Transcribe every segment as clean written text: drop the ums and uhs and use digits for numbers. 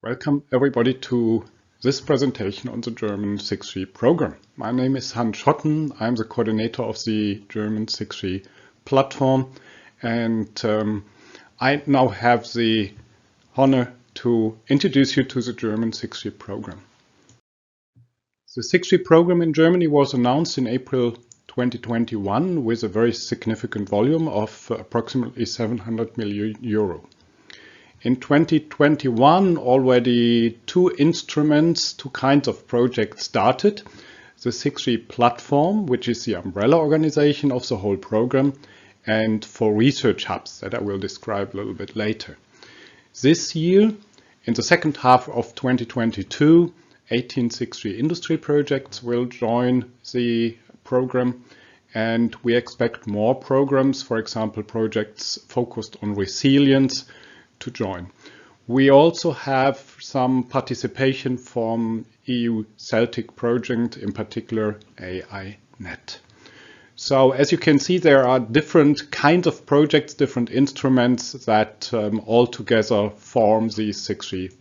Welcome everybody to this presentation on the German 6.3 program. My name is Schotten. I'm the coordinator of the German 6.3 platform, and I now have the honor to introduce you to the German 6.3 program. The 6.3 program in Germany was announced in April 2021 with a very significant volume of approximately 700 million euro. In 2021, already two kinds of projects started. The 6.3 platform, which is the umbrella organization of the whole program, and for research hubs that I will describe a little bit later. This year, in the second half of 2022, 18 6.3 industry projects will join the program, and we expect more programs, for example, projects focused on resilience, to join. We also have some participation from EU Celtic project, in particular AINet. So as you can see, there are different kinds of projects, different instruments that all together form the 6.3.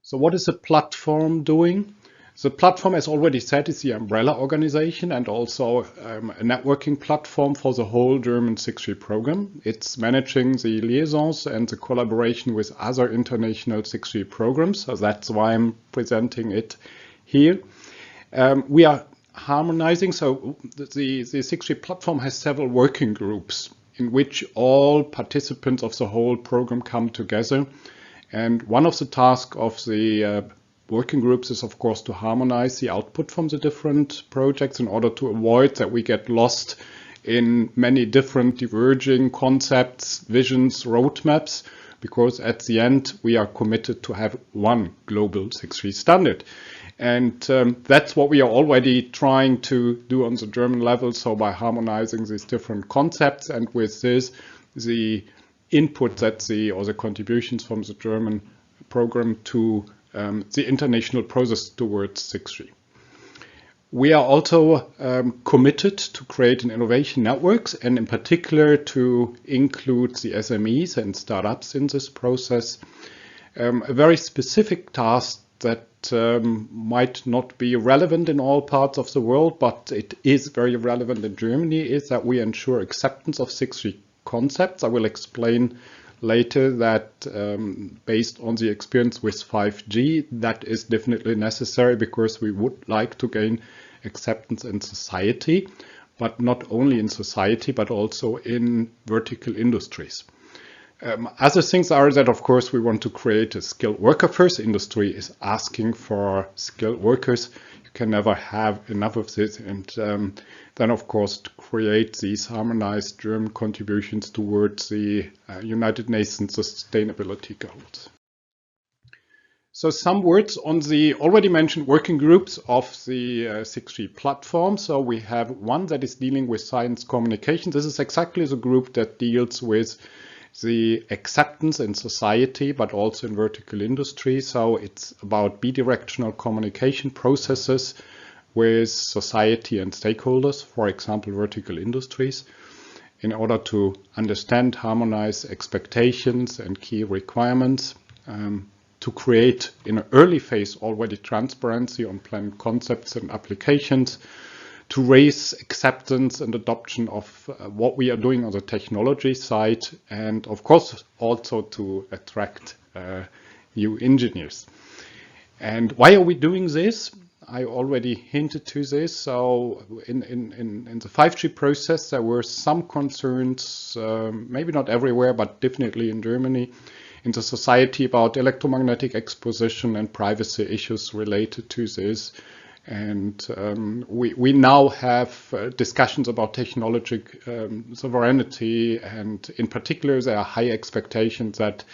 So what is the platform doing? The platform, as already said, is the umbrella organization and also a networking platform for the whole German 6.3 program. It's managing the liaisons and the collaboration with other international 6.3 programs. So that's why I'm presenting it here. We are harmonizing. So the 6.3 platform has several working groups in which all participants of the whole program come together. And one of the tasks of the working groups is, of course, to harmonize the output from the different projects in order to avoid that we get lost in many different diverging concepts, visions, roadmaps, because at the end we are committed to have one global 6.3 standard. And that's what we are already trying to do on the German level. So by harmonizing these different concepts and with this, the input that or the contributions from the German program to the international process towards 6.3. We are also committed to create an innovation networks and in particular to include the SMEs and startups in this process. A very specific task that might not be relevant in all parts of the world, but it is very relevant in Germany, is that we ensure acceptance of 6.3 concepts. I will explain later that based on the experience with 5G, that is definitely necessary because we would like to gain acceptance in society, but not only in society, but also in vertical industries. Other things are that, of course, we want to create a skilled worker first. Industry is asking for skilled workers. You can never have enough of this. And then, of course, to create these harmonized German contributions towards the United Nations Sustainability Goals. So some words on the already mentioned working groups of the 6.3 platform. So we have one that is dealing with science communication. This is exactly the group that deals with the acceptance in society, but also in vertical industry. So it's about bidirectional communication processes with society and stakeholders, for example, vertical industries, in order to understand, harmonize expectations and key requirements, to create in an early phase already transparency on planned concepts and applications, to raise acceptance and adoption of what we are doing on the technology side, and of course also to attract new engineers. And why are we doing this? I already hinted to this. So in the 5G process, there were some concerns, maybe not everywhere, but definitely in Germany, in the society about electromagnetic exposition and privacy issues related to this. And we now have discussions about technology sovereignty, and in particular there are high expectations that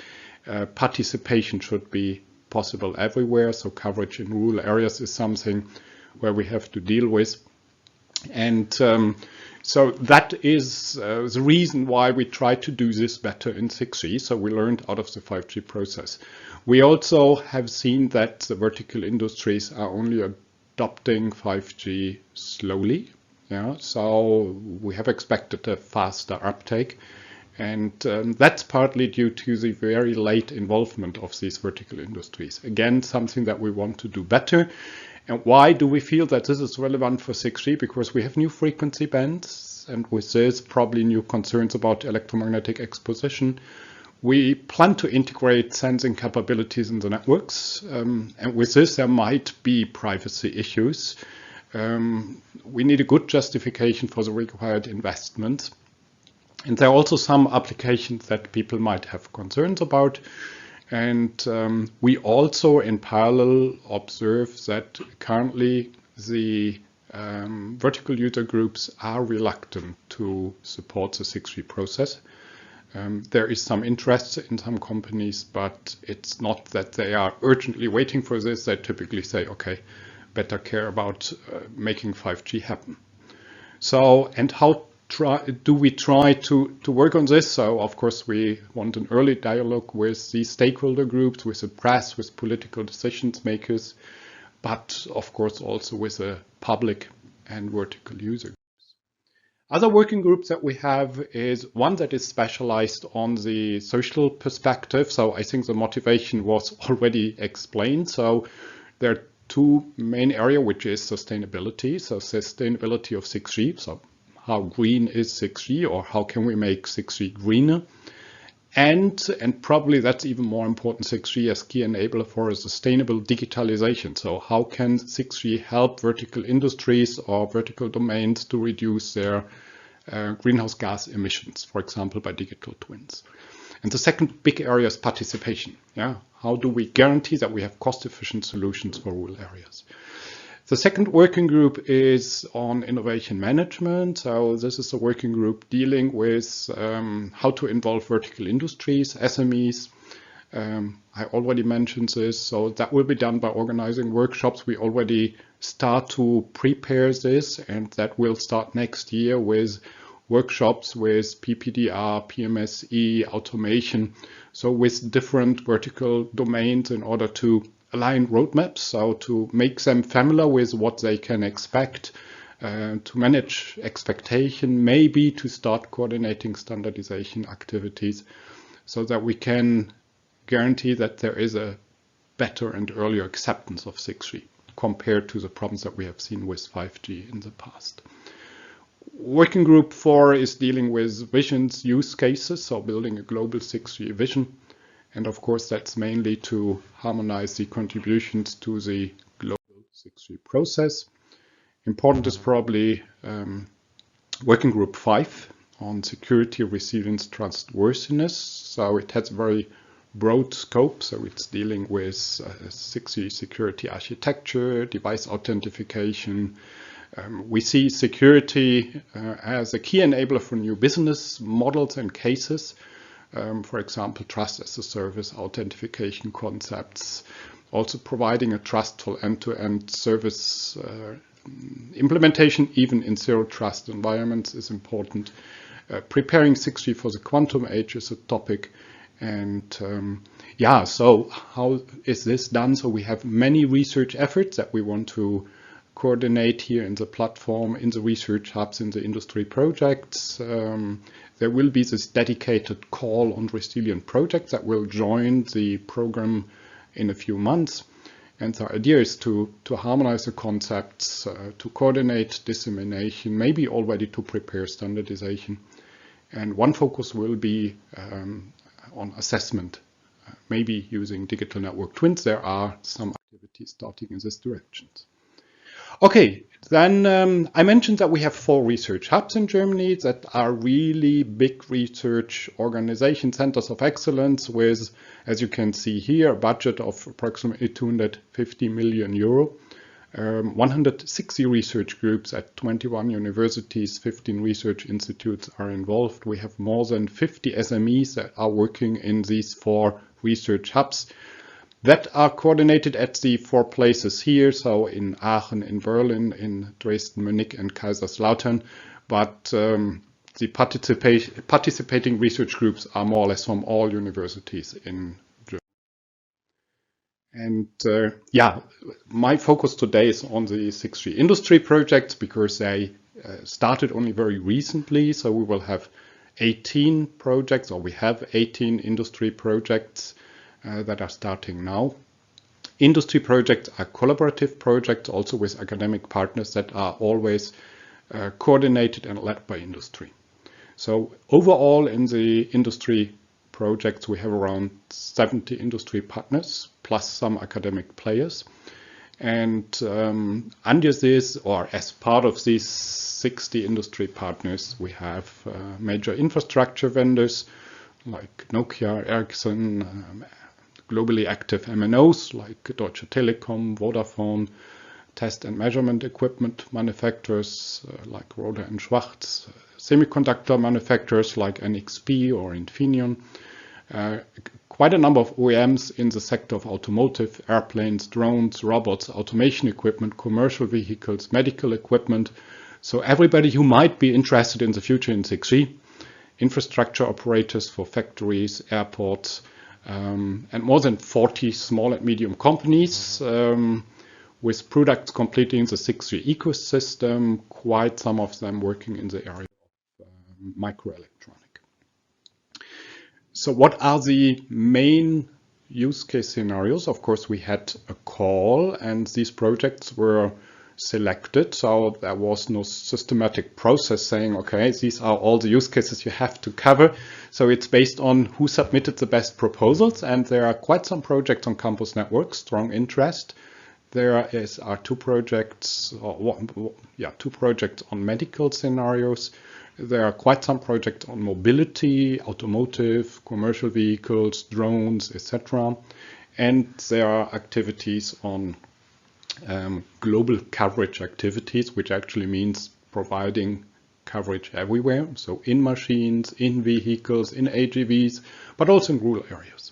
participation should be possible everywhere. So coverage in rural areas is something where we have to deal with. And so that is the reason why we try to do this better in 6.3. So we learned out of the 5G process. We also have seen that the vertical industries are only adopting 5G slowly. Yeah, so we have expected a faster uptake. And that's partly due to the very late involvement of these vertical industries. Again, something that we want to do better. And why do we feel that this is relevant for 6G? Because we have new frequency bands, and with this, probably new concerns about electromagnetic exposition. We plan to integrate sensing capabilities in the networks, and with this, there might be privacy issues. We need a good justification for the required investment. And there are also some applications that people might have concerns about. And we also, in parallel, observe that currently the vertical user groups are reluctant to support the 6G process. There is some interest in some companies, but it's not that they are urgently waiting for this. They typically say, okay, better care about making 5G happen. So, and how do we try to work on this? So, of course, we want an early dialogue with the stakeholder groups, with the press, with political decision makers, but of course also with the public and vertical user groups. Other working groups that we have is one that is specialized on the social perspective. So I think the motivation was already explained. So there are two main areas, which is sustainability. So sustainability of 6G. So how green is 6G, or how can we make 6G greener? And probably that's even more important, 6G as key enabler for a sustainable digitalization. So how can 6G help vertical industries or vertical domains to reduce their greenhouse gas emissions, for example, by digital twins? And the second big area is participation. Yeah, how do we guarantee that we have cost-efficient solutions for rural areas? The second working group is on innovation management. So this is a working group dealing with how to involve vertical industries, SMEs. I already mentioned this. So that will be done by organizing workshops. We already start to prepare this, and that will start next year with workshops with PPDR, PMSE, automation. So with different vertical domains in order to align roadmaps, so to make them familiar with what they can expect, to manage expectation, maybe to start coordinating standardization activities so that we can guarantee that there is a better and earlier acceptance of 6G compared to the problems that we have seen with 5G in the past. Working group 4 is dealing with visions, use cases, so building a global 6G vision. And of course, that's mainly to harmonize the contributions to the global 6G process. Important is probably working group 5 on security, resilience, trustworthiness. So it has a very broad scope. So it's dealing with 6G security architecture, device authentication. We see security as a key enabler for new business models and cases. For example, trust as a service, authentication concepts, also providing a trustful end-to-end service implementation, even in zero trust environments, is important. Preparing 6G for the quantum age is a topic. And yeah, so how is this done? So we have many research efforts that we want to coordinate here in the platform, in the research hubs, in the industry projects. There will be this dedicated call on resilient projects that will join the program in a few months. And the idea is to harmonize the concepts, to coordinate dissemination, maybe already to prepare standardization. And one focus will be on assessment, maybe using digital network twins. There are some activities starting in this direction. Okay, then I mentioned that we have 4 research hubs in Germany that are really big research organization centers of excellence with, as you can see here, a budget of approximately 250 million euro. 160 research groups at 21 universities, 15 research institutes are involved. We have more than 50 SMEs that are working in these 4 research hubs that are coordinated at the 4 places here, so in Aachen, in Berlin, in Dresden, Munich, and Kaiserslautern. But the participating research groups are more or less from all universities in Germany. And yeah, my focus today is on the 6G industry projects because they started only very recently. So we will have 18 projects, or we have 18 industry projects that are starting now. Industry projects are collaborative projects, also with academic partners that are always coordinated and led by industry. So overall in the industry projects we have around 70 industry partners plus some academic players. And under this, or as part of these 60 industry partners, we have major infrastructure vendors like Nokia, Ericsson, globally active MNOs like Deutsche Telekom, Vodafone, test and measurement equipment manufacturers like Rohde & Schwarz, semiconductor manufacturers like NXP or Infineon, quite a number of OEMs in the sector of automotive, airplanes, drones, robots, automation equipment, commercial vehicles, medical equipment. So everybody who might be interested in the future in 6G, infrastructure operators for factories, airports, and more than 40 small and medium companies with products completing the 6G ecosystem, quite some of them working in the area of microelectronics. So what are the main use case scenarios? Of course, we had a call and these projects were selected. So there was no systematic process saying, okay, these are all the use cases you have to cover. So it's based on who submitted the best proposals. And there are quite some projects on campus networks, strong interest. There are two projects on medical scenarios. There are quite some projects on mobility, automotive, commercial vehicles, drones, etc. And there are activities on global coverage activities, which actually means providing coverage everywhere. So in machines, in vehicles, in AGVs, but also in rural areas.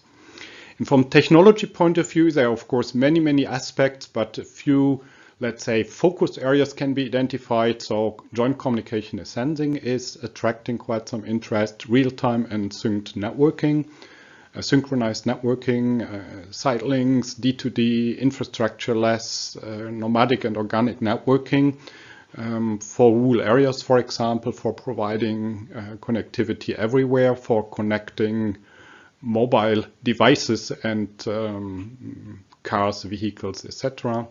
And from technology point of view, there are of course many aspects, but a few, let's say, focus areas can be identified. So joint communication and sensing is attracting quite some interest, real-time and synced networking, synchronized networking, site links, D2D, infrastructure-less, nomadic and organic networking for rural areas, for example, for providing connectivity everywhere, for connecting mobile devices and cars, vehicles, etc.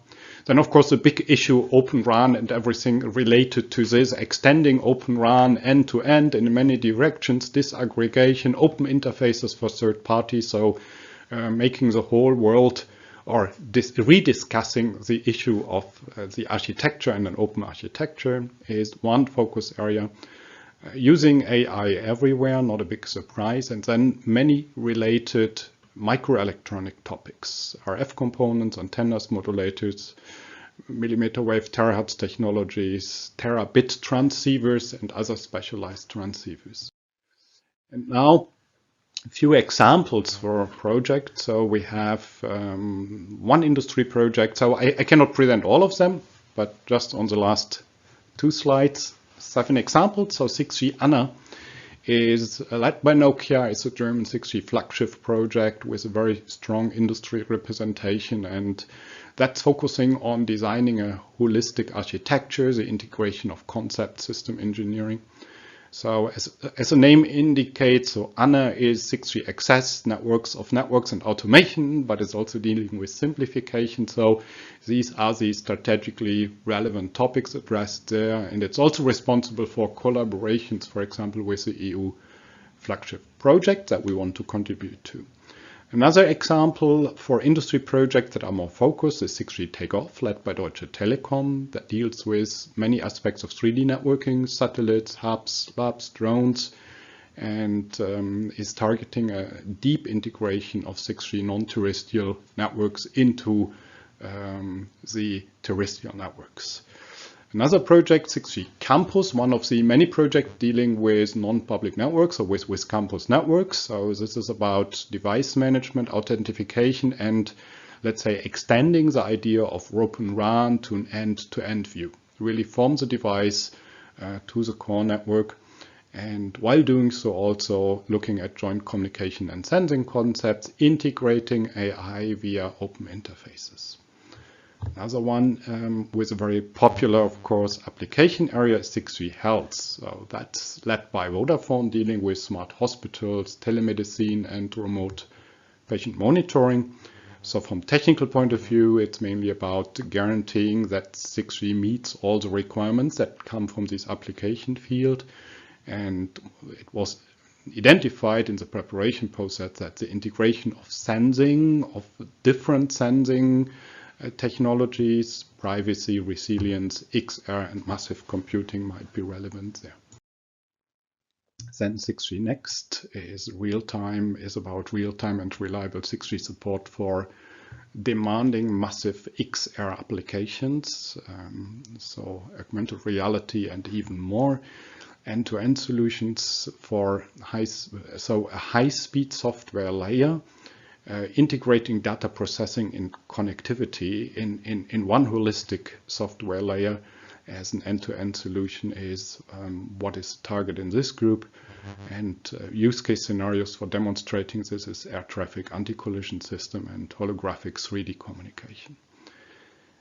Then, of course, the big issue, Open RAN and everything related to this, extending Open RAN end-to-end in many directions, disaggregation, open interfaces for third parties, so making the whole world or rediscussing the issue of the architecture and an open architecture is one focus area. Using AI everywhere, not a big surprise, and then many related microelectronic topics, RF components, antennas, modulators, millimeter wave terahertz technologies, terabit transceivers, and other specialized transceivers. And now a few examples for a project. So we have one industry project. So I cannot present all of them, but just on the last two slides, 7 examples. So 6G ANA is led by Nokia. It's a German 6G flagship project with a very strong industry representation, and that's focusing on designing a holistic architecture, the integration of concept system engineering. So as the name indicates, so ANA is 6G access, networks of networks and automation, but it's also dealing with simplification. So these are the strategically relevant topics addressed there. And it's also responsible for collaborations, for example, with the EU flagship project that we want to contribute to. Another example for industry projects that are more focused is 6G Takeoff, led by Deutsche Telekom, that deals with many aspects of 3D networking, satellites, hubs, labs, drones, and is targeting a deep integration of 6G non-terrestrial networks into the terrestrial networks. Another project, 6G Campus, one of the many projects dealing with non-public networks or with campus networks. So this is about device management, authentication, and let's say extending the idea of Open RAN to an end-to-end view. Really from the device to the core network. And while doing so, also looking at joint communication and sensing concepts, integrating AI via open interfaces. Another one with a very popular, of course, application area is 6G Health. So that's led by Vodafone, dealing with smart hospitals, telemedicine, and remote patient monitoring. So from technical point of view, it's mainly about guaranteeing that 6G meets all the requirements that come from this application field. And it was identified in the preparation process that the integration of sensing, of different sensing technologies, privacy, resilience, XR, and massive computing might be relevant there. Then 6G Next is about real-time and reliable 6G support for demanding massive XR applications, so augmented reality and even more. End-to-end solutions for a high-speed software layer, integrating data processing and connectivity in one holistic software layer as an end-to-end solution is what is targeted in this group. And use case scenarios for demonstrating this is air traffic anti-collision system and holographic 3D communication.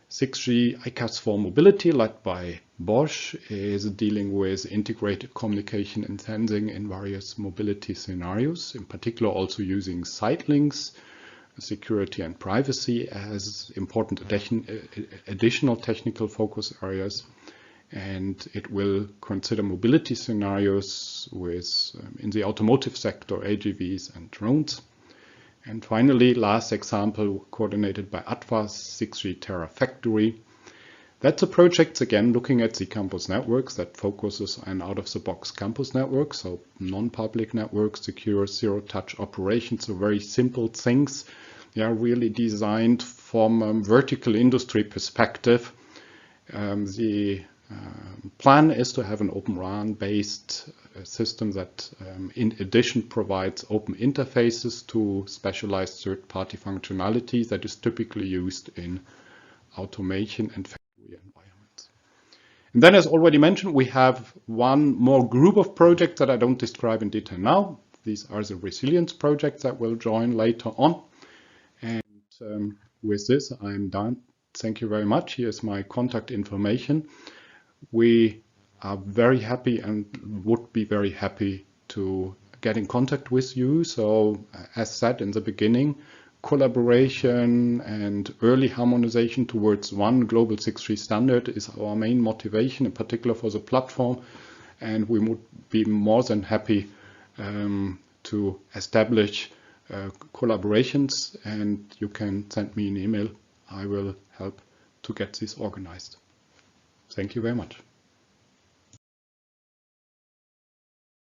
6G ICAS for mobility, led by Bosch, is dealing with integrated communication and sensing in various mobility scenarios, in particular also using site links, security and privacy as important additional technical focus areas. And it will consider mobility scenarios with, in the automotive sector, AGVs and drones. And finally, last example, coordinated by ATVA's 6G Terra Factory. That's a project, again, looking at the campus networks that focuses on out-of-the-box campus networks, so non-public networks, secure zero-touch operations, so very simple things, really designed from a vertical industry perspective. The plan is to have an Open RAN-based system that, in addition, provides open interfaces to specialized third-party functionality that is typically used in automation and factory environments. And then, as already mentioned, we have one more group of projects that I don't describe in detail now. These are the resilience projects that will join later on. And with this, I'm done. Thank you very much. Here's my contact information. We are very happy and would be very happy to get in contact with you. So as said in the beginning, collaboration and early harmonization towards one global 6G standard is our main motivation, in particular for the platform. And we would be more than happy to establish collaborations, and you can send me an email. I will help to get this organized. Thank you very much.